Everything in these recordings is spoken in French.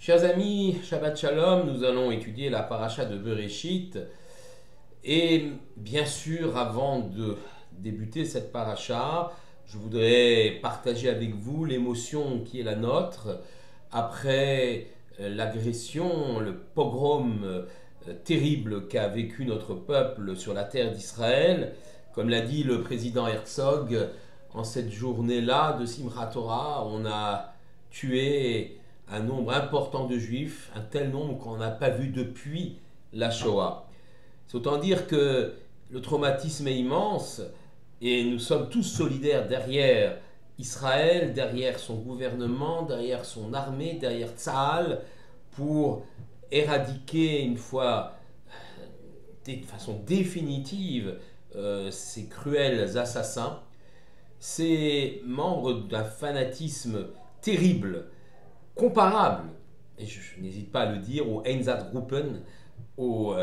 Chers amis, Shabbat Shalom, nous allons étudier la paracha de Bereshit. Et bien sûr, avant de débuter cette paracha, je voudrais partager avec vous l'émotion qui est la nôtre après l'agression, le pogrom terrible qu'a vécu notre peuple sur la terre d'Israël. Comme l'a dit le président Herzog, en cette journée-là de Simchat Torah, on a tué un nombre important de juifs, un tel nombre qu'on n'a pas vu depuis la Shoah. C'est autant dire que le traumatisme est immense et nous sommes tous solidaires derrière Israël, derrière son gouvernement, derrière son armée, derrière Tsahal pour éradiquer une fois de façon définitive ces cruels assassins, ces membres d'un fanatisme terrible, comparable, et je n'hésite pas à le dire, aux Einsatzgruppen, aux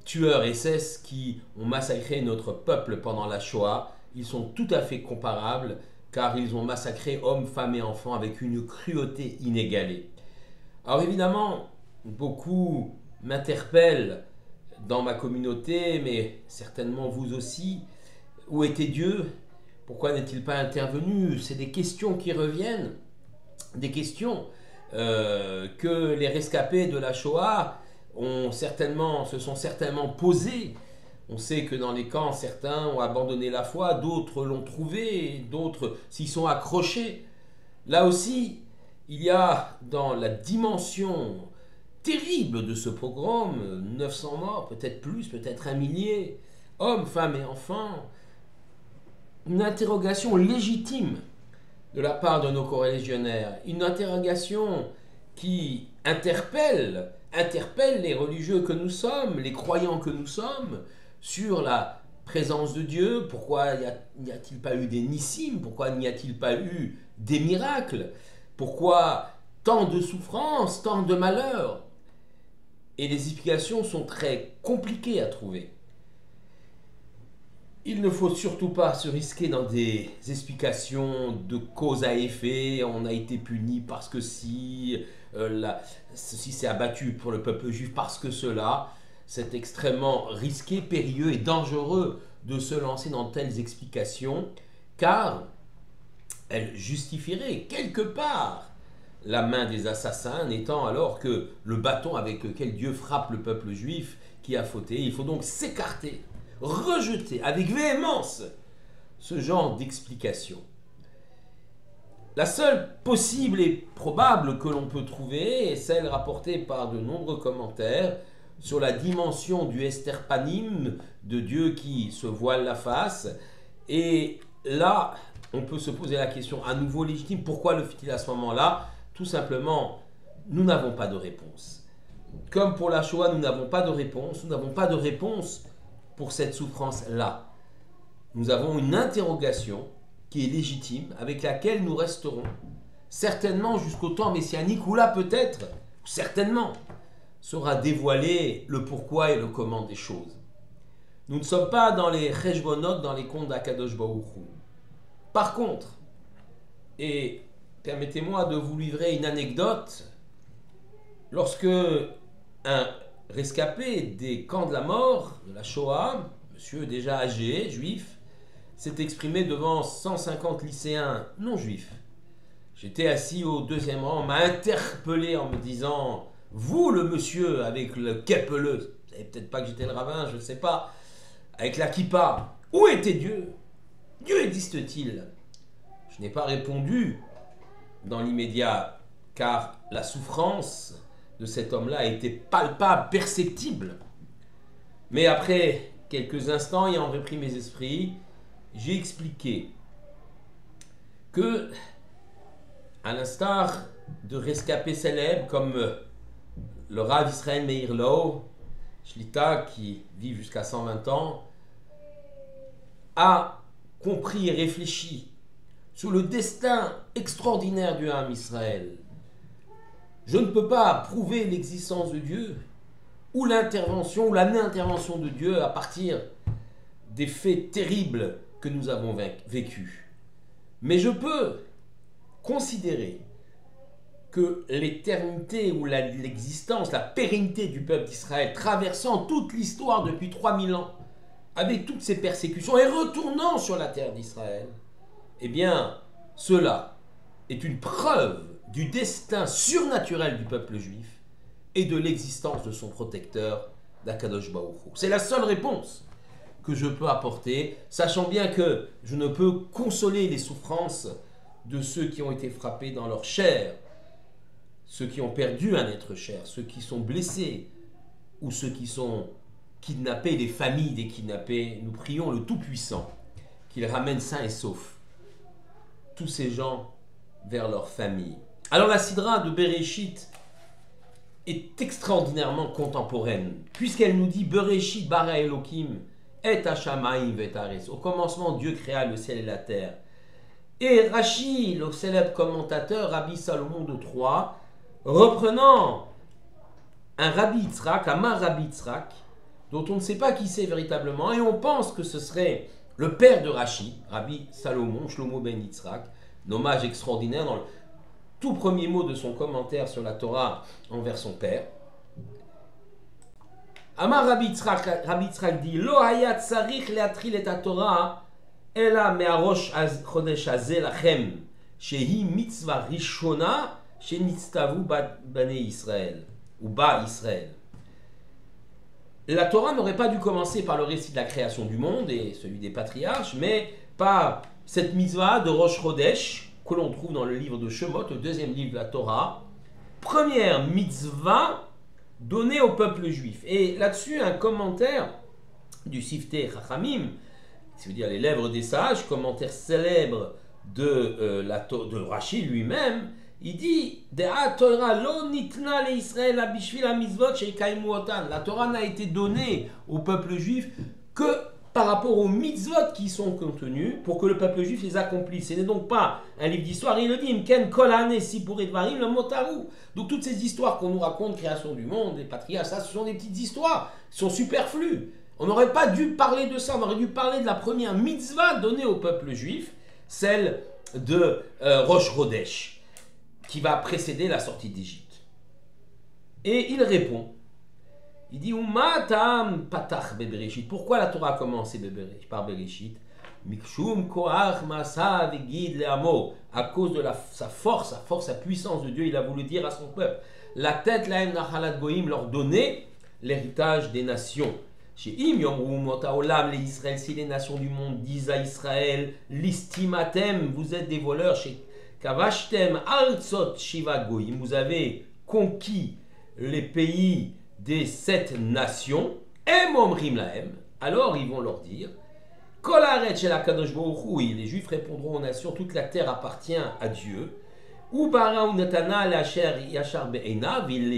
tueurs SS qui ont massacré notre peuple pendant la Shoah. Ils sont tout à fait comparables car ils ont massacré hommes, femmes et enfants avec une cruauté inégalée. Alors évidemment, beaucoup m'interpellent dans ma communauté, mais certainement vous aussi. Où était Dieu? Pourquoi n'est-il pas intervenu? C'est des questions qui reviennent, des questions que les rescapés de la Shoah se sont certainement posées. On sait que dans les camps, certains ont abandonné la foi, d'autres l'ont trouvée, d'autres s'y sont accrochés. Là aussi, il y a dans la dimension terrible de ce pogrom, 900 morts, peut-être plus, peut-être un millier, hommes, femmes et enfants, une interrogation légitime de la part de nos corréligionnaires, une interrogation qui interpelle les religieux que nous sommes, les croyants que nous sommes, sur la présence de Dieu. Pourquoi n'y a-t-il pas eu des nissim? Pourquoi n'y a-t-il pas eu des miracles? Pourquoi tant de souffrances, tant de malheurs? Et les explications sont très compliquées à trouver. Il ne faut surtout pas se risquer dans des explications de cause à effet. On a été puni parce que si, ceci s'est abattu pour le peuple juif parce que cela. C'est extrêmement risqué, périlleux et dangereux de se lancer dans telles explications, car elles justifieraient quelque part la main des assassins, n'étant alors que le bâton avec lequel Dieu frappe le peuple juif qui a fauté. Il faut donc s'écarter, rejeter avec véhémence ce genre d'explication. La seule possible et probable que l'on peut trouver est celle rapportée par de nombreux commentaires sur la dimension du Esther Panim, de Dieu qui se voile la face. Et là, on peut se poser la question à nouveau légitime, pourquoi le fit-il à ce moment-là? Tout simplement, nous n'avons pas de réponse. Comme pour la Shoah, nous n'avons pas de réponse, nous n'avons pas de réponse pour cette souffrance-là. Nous avons une interrogation qui est légitime, avec laquelle nous resterons certainement jusqu'au temps messianique, où là peut-être, certainement, sera dévoilé le pourquoi et le comment des choses. Nous ne sommes pas dans les cheshbonot, dans les comptes d'Akadosh Baruch Hu. Par contre, et permettez-moi de vous livrer une anecdote, lorsque un rescapé des camps de la mort, de la Shoah, monsieur déjà âgé, juif, s'est exprimé devant 150 lycéens non juifs. J'étais assis au deuxième rang, on m'a interpellé en me disant: vous, le monsieur avec le kepeleux, vous savez peut-être pas que j'étais le rabbin, je ne sais pas, avec la kippa, où était Dieu? Dieu existe-t-il? Je n'ai pas répondu dans l'immédiat, car la souffrance de cet homme-là était palpable, perceptible. Mais après quelques instants, ayant repris mes esprits, j'ai expliqué que, à l'instar de rescapés célèbres comme le Rav Israël Meir Lau, Shlita, qui vit jusqu'à 120 ans, a compris et réfléchi sur le destin extraordinaire du Ham Israël. Je ne peux pas prouver l'existence de Dieu ou l'intervention ou la non-intervention de Dieu à partir des faits terribles que nous avons vécus. Mais je peux considérer que l'éternité ou l'existence, la pérennité du peuple d'Israël, traversant toute l'histoire depuis 3000 ans, avec toutes ces persécutions et retournant sur la terre d'Israël, eh bien, cela est une preuve du destin surnaturel du peuple juif et de l'existence de son protecteur, d'Akadosh Baruch Hu. C'est la seule réponse que je peux apporter, sachant bien que je ne peux consoler les souffrances de ceux qui ont été frappés dans leur chair, ceux qui ont perdu un être cher, ceux qui sont blessés ou ceux qui sont kidnappés, des familles des kidnappés. Nous prions le Tout-Puissant qu'il ramène sains et saufs tous ces gens vers leur famille. Alors la Sidra de Bereshit est extraordinairement contemporaine, puisqu'elle nous dit Bereshit bara Elohim et Hashamayim vet haaretz. Au commencement, Dieu créa le ciel et la terre. Et Rashi, le célèbre commentateur, Rabbi Salomon de Troyes, reprenant un Rabbi Yitzhak, Amar Rabbi Yitzhak, dont on ne sait pas qui c'est véritablement, et on pense que ce serait le père de Rashi, Rabbi Salomon, Shlomo ben Yitzhak, un hommage extraordinaire dans le tout premier mot de son commentaire sur la Torah envers son père. Amar Rabbi Yitzhak dit Lo hayat tzarich leatril et Torah ela me'arosh chodesh hazeh lachem shehi mitzvah rishona shenitztavu bnei Israël ou ba Israël. La Torah n'aurait pas dû commencer par le récit de la création du monde et celui des patriarches, mais par cette mitzvah de Rosh Chodesh que l'on trouve dans le livre de Shemot, le deuxième livre de la Torah, première mitzvah donnée au peuple juif. Et là-dessus, un commentaire du Siftei Chachamim, ça veut dire les lèvres des sages, commentaire célèbre de Rashi lui-même, il dit la Torah n'a été donnée au peuple juif que par rapport aux mitzvot qui sont contenus pour que le peuple juif les accomplisse. Ce n'est donc pas un livre d'histoire. Il le dit Mken kol haneh sipurei dvarim le motaru. Donc toutes ces histoires qu'on nous raconte, création du monde, des patriarches, ça, ce sont des petites histoires, qui sont superflues. On n'aurait pas dû parler de ça. On aurait dû parler de la première mitzvah donnée au peuple juif, celle de Rosh Chodesh, qui va précéder la sortie d'Égypte. Et il répond, il dit Umatam patach bebereshit. Pourquoi la Torah a commencé par Bereshit? Mikshum koach masa vegid leamo. À cause de sa force, sa puissance de Dieu, il a voulu dire à son peuple la tête lahem nachalat goyim, leur donner l'héritage des nations. Chez Im yomru mota olam les Israël, si les nations du monde disent à Israël listimatem, vous êtes des voleurs. Chez Kavashtem alzot shiva goyim, vous avez conquis les pays des 7 nations, Emomrim lahem, alors ils vont leur dire, Kol haaretz shel HaKadosh Baruch Hu, les Juifs répondront aux nations, toute la terre appartient à Dieu, ou bara unatana le'asher yachar be'einav, il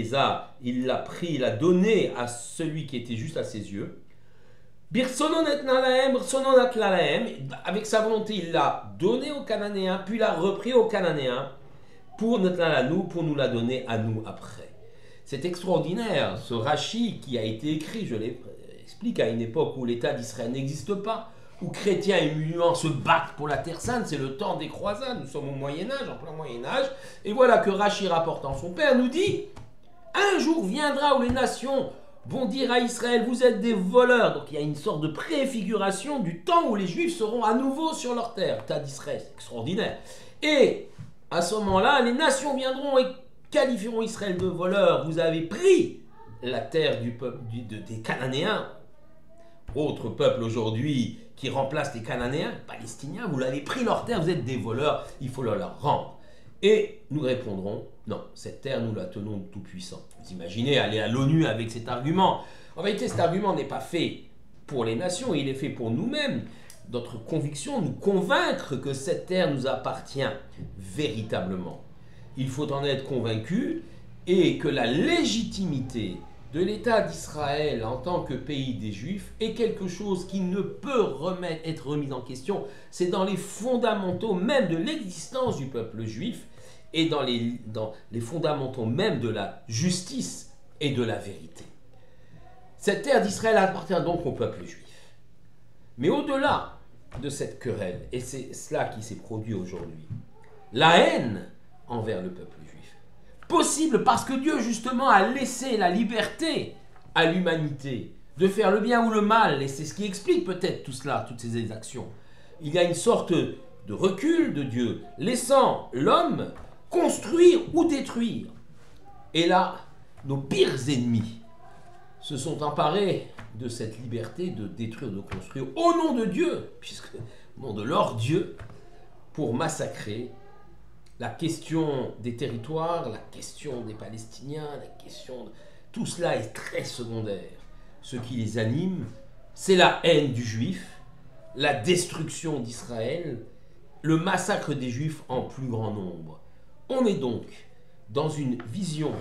l'a pris, il l'a donné à celui qui était juste à ses yeux, Birsono netna lahem, birsono natla lahem, avec sa volonté il l'a donné aux Cananéens, puis l'a repris aux Cananéens, pour nous la donner à nous après. C'est extraordinaire, ce Rashi qui a été écrit, je l'explique, à une époque où l'État d'Israël n'existe pas, où chrétiens et musulmans se battent pour la Terre Sainte, c'est le temps des croisades, nous sommes au Moyen-Âge, en plein Moyen-Âge, et voilà que Rashi, rapportant son père, nous dit un jour viendra où les nations vont dire à Israël, vous êtes des voleurs. Donc il y a une sorte de préfiguration du temps où les Juifs seront à nouveau sur leur terre, l'État d'Israël, c'est extraordinaire. Et à ce moment-là, les nations viendront et qualifieront Israël de voleur. Vous avez pris la terre du peuple, des Cananéens, autre peuple aujourd'hui qui remplace les Cananéens, les Palestiniens, vous l'avez pris leur terre, vous êtes des voleurs, il faut leur rendre. Et nous répondrons, non, cette terre nous la tenons de Tout-Puissant. Vous imaginez aller à l'ONU avec cet argument. En vérité, cet argument n'est pas fait pour les nations, il est fait pour nous-mêmes. Notre conviction, nous convaincre que cette terre nous appartient véritablement. Il faut en être convaincu et que la légitimité de l'État d'Israël en tant que pays des Juifs est quelque chose qui ne peut être remis en question. C'est dans les fondamentaux même de l'existence du peuple juif et dans les fondamentaux même de la justice et de la vérité. Cette terre d'Israël appartient donc au peuple juif. Mais au-delà de cette querelle, et c'est cela qui s'est produit aujourd'hui, la haine envers le peuple juif, possible parce que Dieu justement a laissé la liberté à l'humanité de faire le bien ou le mal, et c'est ce qui explique peut-être tout cela, toutes ces actions. Il y a une sorte de recul de Dieu, laissant l'homme construire ou détruire. Et là, nos pires ennemis se sont emparés de cette liberté de détruire, de construire au nom de Dieu, puisque au nom de leur Dieu, pour massacrer la question des territoires, la question des Palestiniens, la question de... Tout cela est très secondaire. Ce qui les anime, c'est la haine du juif, la destruction d'Israël, le massacre des juifs en plus grand nombre. On est donc dans une vision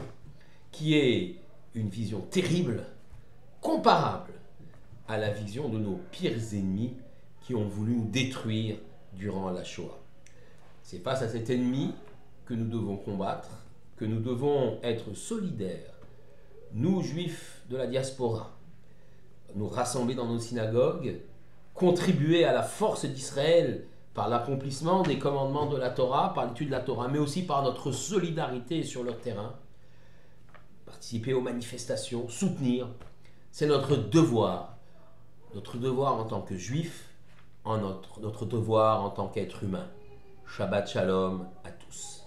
qui est une vision terrible, comparable à la vision de nos pires ennemis qui ont voulu nous détruire durant la Shoah. C'est face à cet ennemi que nous devons combattre, que nous devons être solidaires, nous juifs de la diaspora, nous rassembler dans nos synagogues, contribuer à la force d'Israël par l'accomplissement des commandements de la Torah, par l'étude de la Torah, mais aussi par notre solidarité sur leur terrain, participer aux manifestations, soutenir, c'est notre devoir en tant que juifs, notre devoir en tant qu'être humain. Shabbat Shalom à tous.